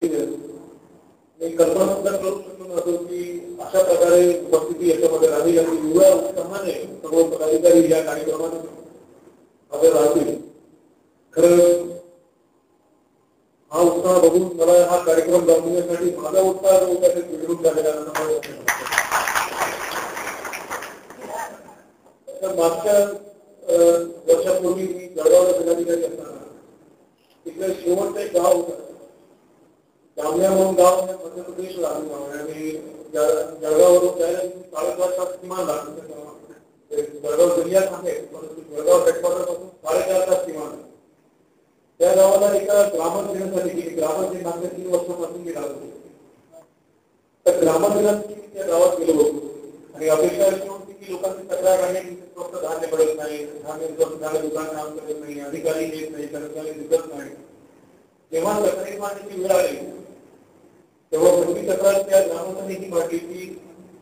मी कल्पना सुद्धा करू शकलो नव्हतो की अशा प्रकारे उपस्थिती याच्यामध्ये राहील आणि युवा उत्साहाने सर्व पदाधिकारी या कार्यक्रमात हजर राहतील. खरं हा उत्साह बघून मला हा कार्यक्रम जमवण्यासाठी माझा उत्साह जो होता ते बिघडून झालेला तर मागच्या वर्षापूर्वी मी जळगावला जिल्हाधिकारी असताना तिकडे शेवटचं एक गाव होतं जामण्या म्हणून गाव मध्य प्रदेश लागून आणि जळगाववरून जायला 4.5 तास किमान लागतो. जळगाव जिल्ह्यात आहे परंतु जळगाव हेडक्वार्टर पासून 4.5 तास किमान. त्या गावाला एका ग्रामदिनासाठी गेली. ग्रामदिन मागच्या 3 वर्षापासून मी राहत होतो. तर ग्रामदिनासाठी त्या गावात गेलो होतो आणि अपेक्षा अशी होती की लोकांची तक्रार आहे की फक्त धान्य मिळत नाही, धान्य दुकान काम करत नाही, अधिकारी येत नाही, कर्मचारी दिसत नाही. जेव्हा तक्रारी मांडण्याची वेळ आली तेव्हा पहिली तक्रार त्या ग्रामस्थांनी ही मांडली की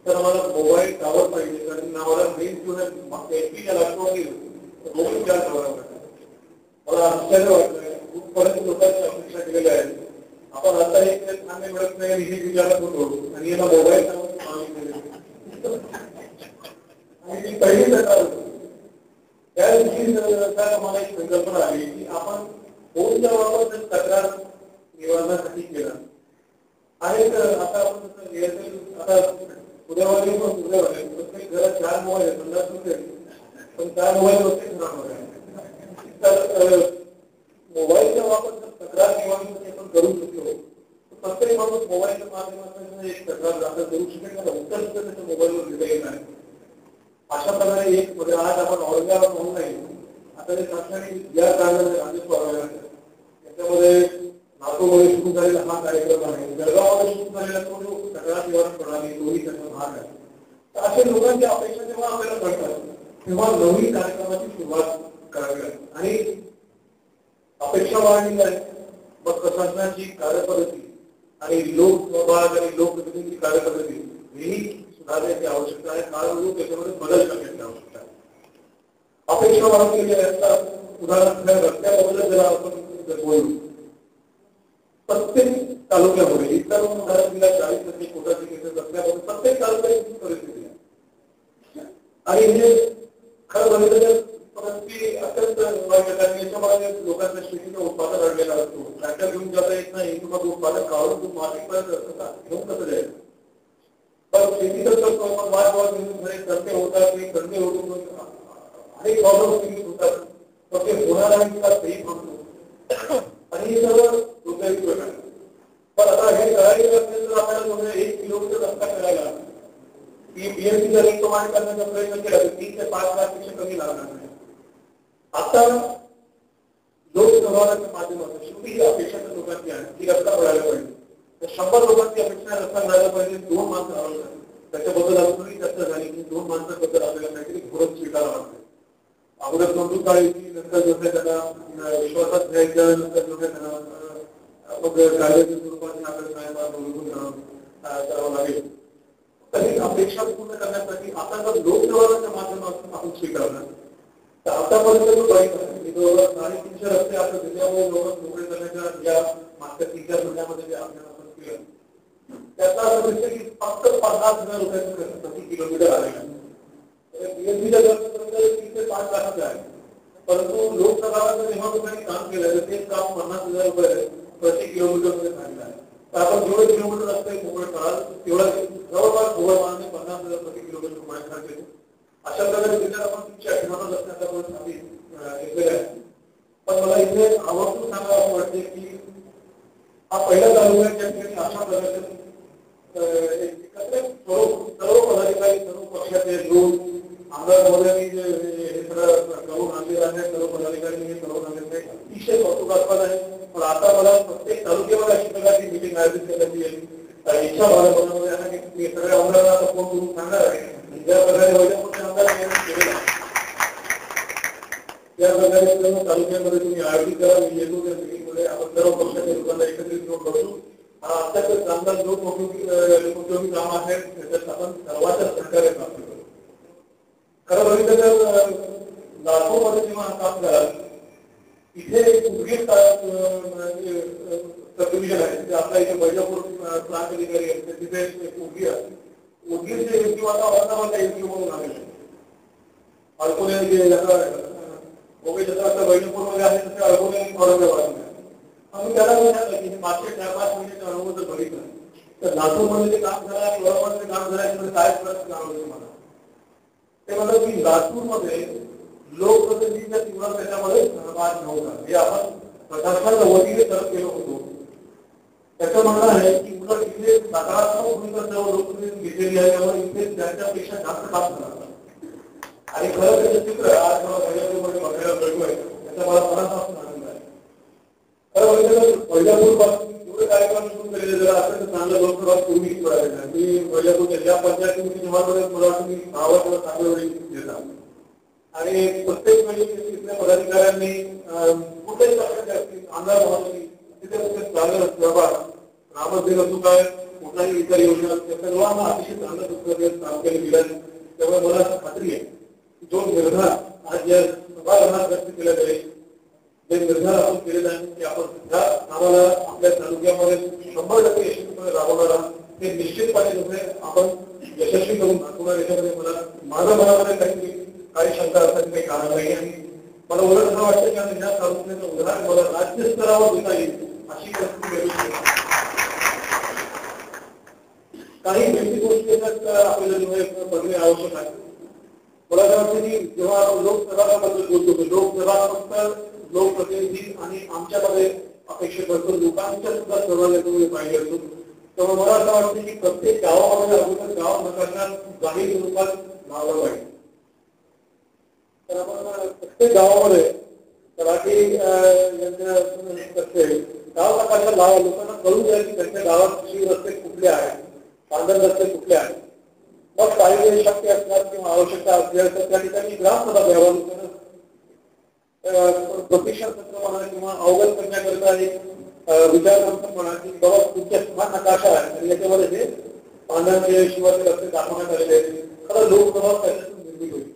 तर आम्हाला मोबाईल टावर पाहिजे आणि आम्हाला मेन जो आहे एपीच्या लागतो रोज त्या टावर. मला आश्चर्य वाटलं खूपपर्यंत लोकांची अपेक्षा केलेल्या आहेत. आपण आता एक धान्य मिळत नाही आणि हे विचारत होतो आणि याला मोबाईल टावर आणि ती पहिली तक्रार होती. त्या दिवशी मला एक संकल्पना आली की आपण फोनच्या वापर जर तक्रार निवारणासाठी केला आणि आता आपण आता उद्यावारी प्रत्येक घरात 4 मोबाईल 50 रुपये पण 4 मोबाईल होते तर मोबाईलचा वापर जर तक्रार निवारणासाठी आपण करू शकतो तर प्रत्येक माणूस मोबाईलच्या माध्यमातून एक तक्रार दाखल करू शकेल का उत्तर सुद्धा त्याच्या मोबाईलवर लिहिता येणार आहे. अशा प्रकारे एक आज आपण ऑनलाईन ऑनलाईन आता ते शासनाने या कारणाने राजस्व त्याच्यामध्ये नागपूरमध्ये सुरू झालेला हा कार्यक्रम आहे. जळगावमध्ये सुरू झालेला तो तक्रार निवारण प्रणाली तोही त्याचा भाग आहे. तर अशा लोकांच्या अपेक्षा जेव्हा आपल्याला कळतात तेव्हा नवीन कार्यक्रमाची सुरुवात करावी लागते आणि अपेक्षा वाढली आहे. मग प्रशासनाची कार्यपद्धती आणि लोकसहभाग आणि लोकप्रतिनिधी कार्यपद्धती ही सुधारण्याची आवश्यकता आहे. काळानुरूप त्याच्यामध्ये बदल करण्याची आवश्यकता आहे. अपेक्षा वाढून गेलेल्या असतात. उदाहरणार्थ रस्त्याबद्दल जर आपण बोलू प्रत्येक तालुक्यामध्ये इतर उदाहरण दिला 40% कोटाची केसेस असल्यामुळे प्रत्येक तालुक्याची परिस्थिती आहे आणि हे खरं बघितलं तर अत्यंत वाईट आणि याच्यामध्ये लोकांच्या शेतीचं उत्पादन अडलेला असतो. ट्रॅक्टर घेऊन जाता येत नाही किंवा उत्पादन काढून तू मार्केटपर्यंत घेऊन कसं जायचं. पण शेतीचं वाद घेऊन धंदे होतात धंदे होतो अनेक प्रॉब्लेम होतात पण ते होणार आहे का तेही म्हणतो आणि हे सगळं दुर्दैवी आहे. पण आता हे करायचं असेल तर आपल्याला 1 किलोमीटर रस्ता करायला की बीएमसीचा रेट कमांड करण्याचा प्रयत्न केला तर 3 ते 5 लाखपेक्षा कमी लागणार नाही. आता लोकसहभागाच्या माध्यमातून शेवटी ही अपेक्षा तर लोकांची आहे की रस्ता मिळायला पाहिजे. तर 100 लोकांची अपेक्षा रस्ता मिळायला पाहिजे. 2 माणसं आवडतात त्याच्याबद्दल अजूनही चर्चा झाली की 2 माणसांबद्दल आपल्याला काहीतरी धोरण स्वीकारावं लागतं. अगोदर समजून काढायची नंतर जोडणे त्यांना विश्वासात घ्यायचं नंतर जोडणे त्यांना मग कायद्याच्या स्वरूपाने आपल्याला करावं लागेल. तर ही अपेक्षा पूर्ण करण्यासाठी आता जर लोकसहभागाच्या माध्यमातून आपण स्वीकारलं तर आतापर्यंत जो बाईक आहे जवळपास 350 रस्ते आता जिल्ह्यामध्ये लोक मोकळे करण्याच्या या मागच्या 3-4 महिन्यामध्ये जे आपण केलं त्याचा असं दिसतं की फक्त 50,000 रुपयाचा खर्च प्रति किलोमीटर आलेला आहे. बीएमसीच्या खर्च 3 ते 5 लाखाचा आहे. परंतु लोकसहभागाचं जेव्हा लोकांनी काम केलं तर तेच काम 50,000 रुपये प्रति किलोमीटर मध्ये झालेलं आहे. तर आपण जेवढे किलोमीटर रस्ते मोकळे कराल तेवढा जवळपास गोवरमानाने 50,000 प्रति किलोमीटर मोकळे करायचे. अशा प्रकारे विचार आपण 358 रस्त्यांचा घेतलेला आहे. पण मला इथे आवर्जून सांगावं असं वाटते की हा पहिला तालुका त्या ठिकाणी अशा प्रकारचे सर्व पदाधिकारी सर्व पक्षाचे लोक आमदार महोदयांनी हे सगळं करून आणलेलं आहे. सर्व पदाधिकाऱ्यांनी हे करून आणलेलं आहे. अतिशय कौतुकास्पद आहे. पण आता मला प्रत्येक तालुक्यामध्ये अशी प्रकारची मिटिंग आयोजित करण्याची इच्छा भाजपमध्ये आहे की सगळ्या आमदारांना आता फोन करून सांगणार आहे ज्या प्रकारे वैद्यपूरचे आमदार केलेला त्या प्रकारे सर्व तालुक्यामध्ये तुम्ही आयोजित करा. मी येतो त्या मिटिंगमध्ये आपण सर्व पक्षाच्या लोकांना एकत्रित घेऊन बसू. हा अत्यंत चांगला लोकोपयोगी काम आहे. त्याच्यात आपण सर्वांच्या सहकार्य प्राप्त करू. खरं बघितलं तर लातूरमध्ये जेव्हा काम कराल इथे उद्गीर सब डिव्हिजन आहे. आपल्या इथे बैजापूर प्रांत अधिकारी आहेत, तिथे एक उदगीर आहे. उदगीरचे योग्य वातावरणामध्ये योग्य म्हणून आलेले अडकोणे जे जसं बैजापूरमध्ये आहे तसे अडकोणे औरंगाबाद आहे. आम्ही त्याला विचारलं की मागचे 4-5 महिन्याचा अनुभव जर बघितला तर लातूरमध्ये जे काम झालं आणि औरंगाबादमध्ये काम झालं त्यामध्ये काय फरक जाणवलं तुम्हाला? ते म्हणतात की लातूरमध्ये लोकप्रतिनिधीच्या तीव्र त्याच्यामध्ये सहभाग नव्हता. हे आपण प्रशासनाच्या वतीने करत गेलो होतो. त्याचं म्हणणं आहे की उलट इथे सकारात्मक भूमिका सर्व लोकप्रतिनिधी घेतलेली आहे, त्यामुळे इथे त्यांच्यापेक्षा जास्त काम झालं आणि खरं त्याचं चित्र आज मला बैजापूरमध्ये बघायला मिळतोय. त्याचा मला मनापासून आनंद आहे. खरं म्हणजे बैजापूरपासून एवढे कार्यक्रम सुरू केलेले जर असेल तर चांगलं लोकसभा पूर्वी करायला. मी बैजापूरच्या ज्या पंचायतीमध्ये तुम्हाला मला तुम्ही 6 वर्ष चांगल्या वेळी घेता आणि प्रत्येक वेळी तिथल्या पदाधिकाऱ्यांनी कुठल्याही प्रकारचे असतील आमदार महोदय तिथे चांगलं सहभाग ग्रामोद्योग असू काय कुठलाही इतर योजना त्या सर्वांना अतिशय चांगलं काम केलं गेलं. त्यामुळे मला खात्री आहे जो निर्धार आज या सभागृहात व्यक्त केला जाईल, जे निर्धार आपण केलेला आहे की आपण सुद्धा आम्हाला आपल्या तालुक्यामध्ये 100% यशस्वीपणे राबवणार आहोत, ते निश्चितपणे जसे आपण यशस्वी करून दाखवणार. याच्यामध्ये मला माझ्या मनामध्ये काही शंका असण्याचं काही कारण नाही आणि मला उलट असं वाटतं की या तालुक्याचं उदाहरण मला राज्य स्तरावर देता येईल अशी परिस्थिती काही बेसिक गोष्टी आपल्याला बघणे आवश्यक आहे. मला असं वाटतं की जेव्हा आपण लोकसभाबद्दल बोलतो लोकसभा फक्त लोकप्रतिनिधी आणि आमच्यामध्ये अपेक्षित असतो, लोकांच्या सुद्धा सहभागातून पाहिजे असतो. तेव्हा मला असं वाटतं की प्रत्येक गावामध्ये अगोदर गाव नकाशा जाहीर स्वरूपात लावला पाहिजे. तर आपण प्रत्येक गावामध्ये तलाठी गाव नकाशा लावा, लोकांना कळून जाईल की त्यांच्या गावात रस्ते कुठले आहेत, पांढर रस्ते कुठले आहेत. मग काही शक्य असणार किंवा आवश्यकता असल्यास त्या ठिकाणी ग्रामसभा घ्यावा, लोकांना प्रशिक्षण सत्र म्हणा किंवा अवगत करण्याकरिता एक विचारमंथन म्हणा की बाबा तुमच्या हा नकाशा आहे आणि याच्यामध्ये हे पांढऱ्या शिवाय रस्ते दाखवण्यात आलेले आहेत. खरं लोकसभा त्याच्यातून निर्मित होईल.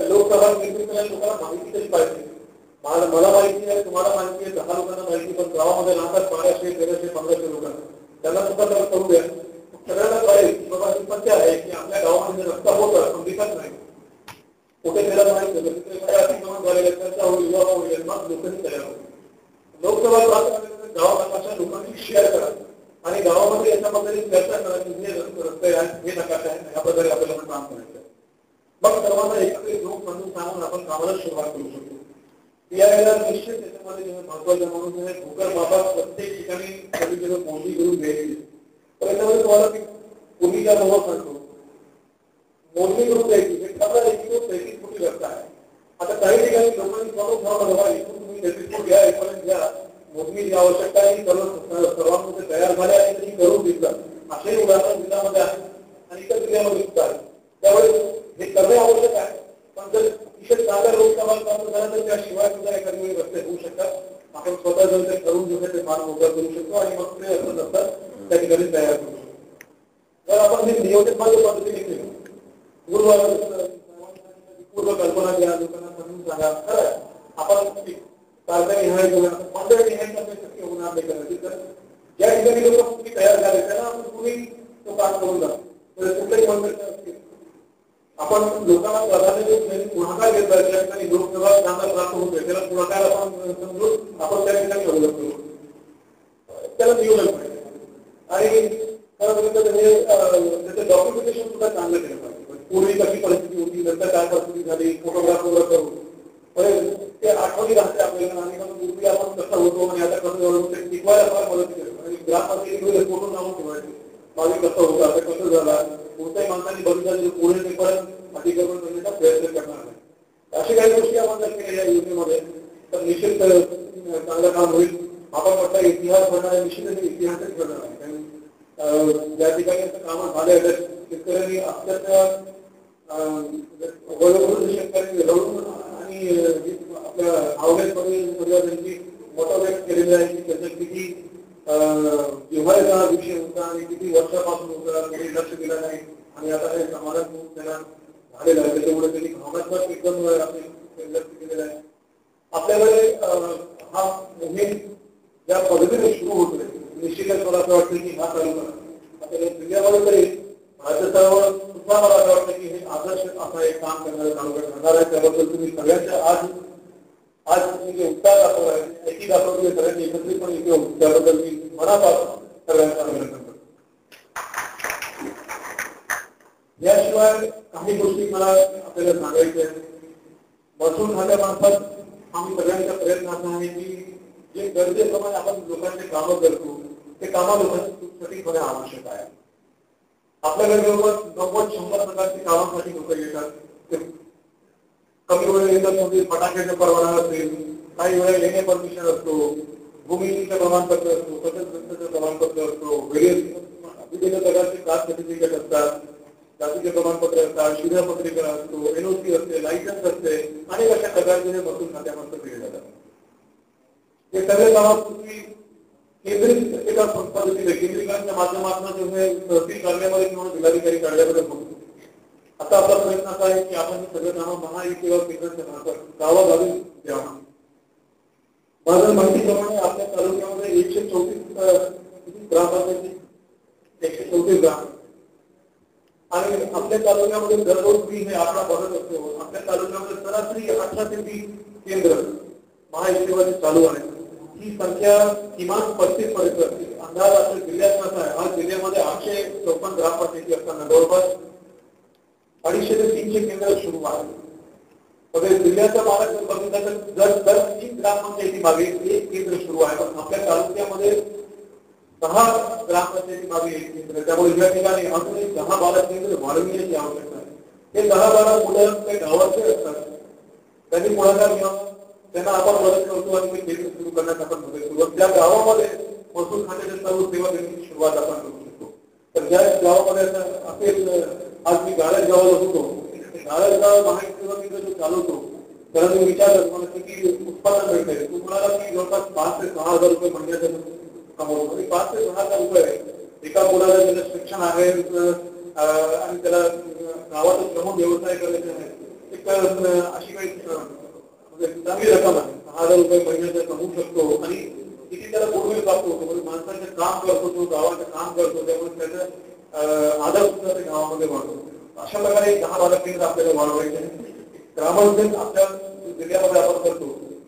लोकसभा निर्मित केल्यास लोकांना माहिती तरी पाहिजे. मला माहिती आहे, तुम्हाला माहिती आहे, 10 लोकांना माहिती, पण गावामध्ये राहतात 1200, 1300, 1500 लोकांना. त्यांना सुद्धा त्याला करू द्या. सगळ्यांना कळेल की बाबा ही सत्य आहे की आपल्या गावामध्ये रस्ता होता पण दिसत नाही. कुठे त्याला माहिती होतं तिथे काय अतिक्रमण झालेलं चर्चा होईल, विवाह होईल, मग लोकांनी तयार होईल. लोकसभा गाव नकाशा लोकांनी शेअर करा आणि गावामध्ये याच्या पद्धतीने चर्चा करा की हे रस्ते आहेत, हे नकाशा आहे, याबद्दल आपल्याला काम करायचं. मग सर्वांना एकत्रित लोक म्हणून सांगून आपण कामाला सुरुवात करू शकतो. यावेळेला निश्चित त्याच्यामध्ये महत्वाचं म्हणून भूकर बाबा प्रत्येक ठिकाणी सगळीकडे मोजणी करून घ्यायची. तर याच्यामध्ये तुम्हाला भूमिका नवं सांगतो, मोजणी करून द्यायची. आपल्याला 133 कोटी रस्ता आहे. आता काही ठिकाणी लोकांनी बाबा इथून तुम्ही 33 कोटी घ्या, एपर्यंत घ्या, मोजणीची आवश्यकता आहे, सर्वांमध्ये तयार झाले आणि त्यांनी करून दिलं. असे उदाहरण जिल्ह्यामध्ये आहे आणि इतर जिल्ह्यामध्ये सुद्धा आहे. त्यावेळेस हे करणे आवश्यक आहे. पण जर विशेष चांगल्या लोकसभा काम झाला तर त्याशिवाय सुद्धा एखादी वेळी रस्ते होऊ शकतात. आपण स्वतः जर ते ठरवून जसं ते फार मोकळा करू शकतो आणि मग ते असं नसतं त्या ठिकाणी तयार करू शकतो. जर आपण हे नियोजित पद्धतीने केलं, पूर्व कल्पना द्या, लोकांना समजून सांगा. खरं आपण सारखं निहाय करा, पंधरा निहाय करणे शक्य होणार नाही करायची. तर ज्या ठिकाणी लोक तुम्ही तयार झाले त्यांना आपण पूर्वी तो काम करून जा. कुठल्याही मंत्र्याचे असतील आपण लोकांना प्राधान्य देऊन पुढाकार घेतला, त्या ठिकाणी लोकसभा चांगला प्राप्त होतोय त्याला पुढाकार आपण समजून आपण त्या ठिकाणी अवलंब करू, त्याला नियोजन पाहिजे. आणि खरं बघितलं हे त्याचं डॉक्युमेंटेशन सुद्धा चांगलं केलं पाहिजे. पूर्वी कशी परिस्थिती होती, नंतर काय परिस्थिती झाली, फोटोग्राफ वगैरे करून ते आठवणी राहते आपल्याला. आणि पूर्वी आपण कसं होतो आणि आता कसं ते टिकवायला फार मदत केली. आणि ग्रामपंचायतीमध्ये फोटो लावून ठेवायचे, मागे कसं होतं, आता कसं झालं, कोणत्याही माणसाने बघितलं पुढे ते परत अतिक्रमण करण्याचा प्रयत्न करणार नाही. अशा काही गोष्टी आपण जर केल्या या योजनेमध्ये तर निश्चित चांगलं काम होईल. आपण म्हटलं इतिहास बनणार, निश्चितच इतिहासच बनणार आहे. कारण ज्या ठिकाणी असं कामं झाले तर शेतकऱ्यांनी अत्यंत शेतकऱ्यांनी रडून आणि आपल्या आवडेमध्ये त्यांची मोठा व्यक्त केलेला आहे की त्याचं किती जिव्हाळ्याचा विषय होता आणि किती वर्षापासून होता, कोणी लक्ष दिलं नाही आणि आता हे समाधान होऊन त्यांना झालेलं आहे. त्याच्यामुळे त्यांनी भावनात्मक एकदम व्यक्त केलेलं आहे. आपल्याकडे हा मोहीम ज्या पद्धतीने सुरू होतोय निश्चितच मला असं वाटतं की हा तालुका आता जिल्ह्यामध्ये तरी राज्यस्तरावर सुद्धा मला असं वाटतं की हे आदर्श असा एक काम करणारा तालुका ठरणार आहे. त्याबद्दल तुम्ही सगळ्यांच्या आज आज तुम्ही जे उत्साह दाखवला आहे एकी दाखवतो सगळ्यांनी एकत्रितपणे येऊन त्याबद्दल मी मनापासून सगळ्यांचा अभिनंदन करतो. याशिवाय काही गोष्टी मला आपल्याला सांगायच्या आहेत. महसूल खात्यामार्फत आम्ही सगळ्यांचा प्रयत्न असा आहे की जे गरजेप्रमाणे आपण लोकांचे कामं करतो ते कामं लोकांची सटीक होणे आवश्यक आहे. आपल्याकडे जवळपास 90-100 प्रकारची कामांसाठी लोक येतात. कमी वेळ येतात म्हणजे फटाक्याचा परवाना असेल, काही वेळा येणे परमिशन असतो, भूमितीचं प्रमाणपत्र असतो, सतत प्रमाणपत्र असतो, विविध प्रकारचे कास्ट सर्टिफिकेट असतात, जातीचे प्रमाणपत्र असतात, शिधापत्रिका असतो, एनओसी असते, लायसन्स असते, अनेक अशा प्रकारचे महसूल खात्यामार्फत दिले जातात. हे सगळे कामात तुम्ही केंद्रित एका पद्धतीने केंद्रीकरणाच्या माध्यमातून तहसील कार्यालयामध्ये किंवा जिल्हाधिकारी कार्यालयामध्ये होतो. आता आपला प्रयत्न असा आहे की आपण सगळे कामं महायुतीवर केंद्राच्या मार्फत गावागावी द्यावं. माझ्या माहितीप्रमाणे आपल्या तालुक्यामध्ये 134 ग्रामपंचायती 134 ग्राम आणि आपल्या तालुक्यामध्ये दररोज हे आकडा बघत असतो. आपल्या तालुक्यामध्ये सरासरी 18 ते 20 केंद्र महायुतीवर चालू आहे. ही संख्या किमान 35 पर्यंत असते. अंदाज आपल्या जिल्ह्यात कसा आहे, आज जिल्ह्यामध्ये 854 ग्रामपंचायती असताना जवळपास 250 ते 300 केंद्र सुरू आहे. म्हणजे जिल्ह्याच्या भागात जर बघितलं तर दर 3 ग्रामपंचायती मागे एक केंद्र सुरू आहे. पण आपल्या तालुक्यामध्ये 10 ग्रामपंचायती मागे एक केंद्र. त्यामुळे या ठिकाणी अजून एक 10-12 केंद्र वाढविण्याची आवश्यकता आहे. हे 10-12 मुलं काही गावाचे असतात, त्यांनी पुढाकार घ्यावा, त्यांना आपण मदत करतो आणि ते केंद्र सुरू करण्यास आपण मदत करू. त्या गावामध्ये महसूल खात्याच्या सर्व सेवा देण्याची सुरुवात आपण करू शकतो. तर ज्या गावामध्ये असेल, आज मी गाळ्यात गावाला होतो, गाळ्यात गाव महायुतीवर केंद्र जो चालवतो त्याला मी विचारलं मला किती उत्पन्न मिळते. तुम्हाला की जवळपास 5 ते 6 हजार रुपये महिन्याचं कमवतो. 5 ते 6 हजार रुपये एका मुलाला त्याचं शिक्षण आहे आणि त्याला गावाचा प्रमुख व्यवसाय करायचे आहे. एक अशी काही चांगली रक्कम आहे. 6,000 रुपये महिन्याचा कमवू शकतो आणि किती त्याला गुडविल प्राप्त होतो. म्हणजे माणसाचं काम करतो, तो गावाचं काम करतो, त्यामुळे त्याचा आदर सुद्धा ते गावामध्ये वाढतो. अशा प्रकारे 10-12 केंद्र आपल्याला वाढवायचे. ग्रामोद्योग आपल्या जिल्ह्यामध्ये आपण करतो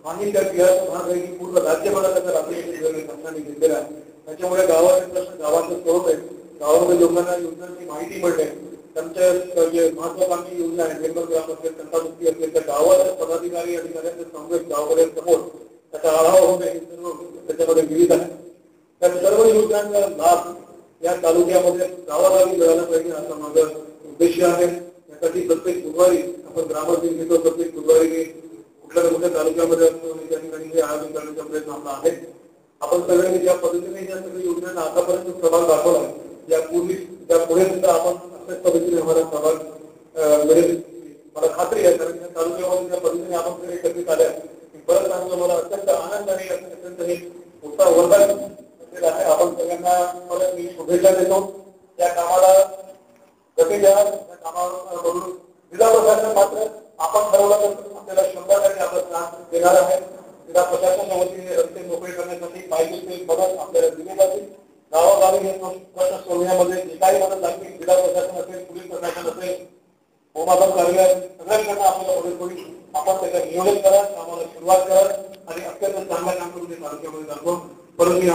आणि त्या जिल्ह्याचा भाग आहे की पूर्ण राज्यभरात त्याचा राष्ट्रीय घेतलेला आहे. त्याच्यामुळे गावाचे प्रश्न गावाचं स्वरूप आहे. गावामध्ये लोकांना योजनांची माहिती मिळते. त्यांच्या जे महत्वाकांक्षी योजना आहे, निर्मल ग्राम असेल, संतामुक्ती असेल, त्या गावाच्या पदाधिकारी अधिकाऱ्यांचे समवेत गावामध्ये समोर त्याचा आढावा होणे हे सर्व त्याच्यामध्ये विविध आहे. त्या सर्व योजनांचा लाभ या तालुक्यामध्ये गावागावी मिळाला पाहिजे असा माझा उद्देश आहे. यासाठी प्रत्येक बुधवारी आपण ग्रामोद्योग घेतो. प्रत्येक बुधवारी कुठल्या ना कुठल्या तालुक्यामध्ये असतो आणि त्या ठिकाणी हे आयोजन करण्याचा प्रयत्न आपला आहे. आपण सगळ्यांनी ज्या पद्धतीने या सगळ्या योजनांना आतापर्यंत सहभाग दाखवला, त्या पुढे सुद्धा आपण अशाच पद्धतीने आम्हाला सहभाग मिळेल मला खात्री आहे. कारण या तालुक्यामध्ये ज्या पद्धतीने आपण सगळे एकत्रित आल्या परत सांगतो मला अत्यंत आनंद आणि अत्यंत हे मोठा वरदान असलेला आहे. आपण सगळ्यांना परत मी शुभेच्छा देतो. त्या कामाला गती द्या. त्या कामावरून जिल्हा प्रशासन मात्र आपण ठरवलं तर आपल्याला 100% आपलं काम देणार आहे. जिल्हा प्रशासनाच्या वतीने रस्ते मोकळे करण्यासाठी पाहिजे ते मदत आपल्याला दिली जाते. गावागावी हे प्रश्न सोडवण्यामध्ये जे काही मदत लागते, जिल्हा प्रशासन असेल, पोलीस प्रशासन असेल, होमागम कार्यालय सगळ्यांकडनं आपल्याला मदत होईल. आपण त्याचं नियोजन करा, कामाला सुरुवात करा आणि अत्यंत चांगलं काम करून तालुक्यामध्ये दाखवा. परंतु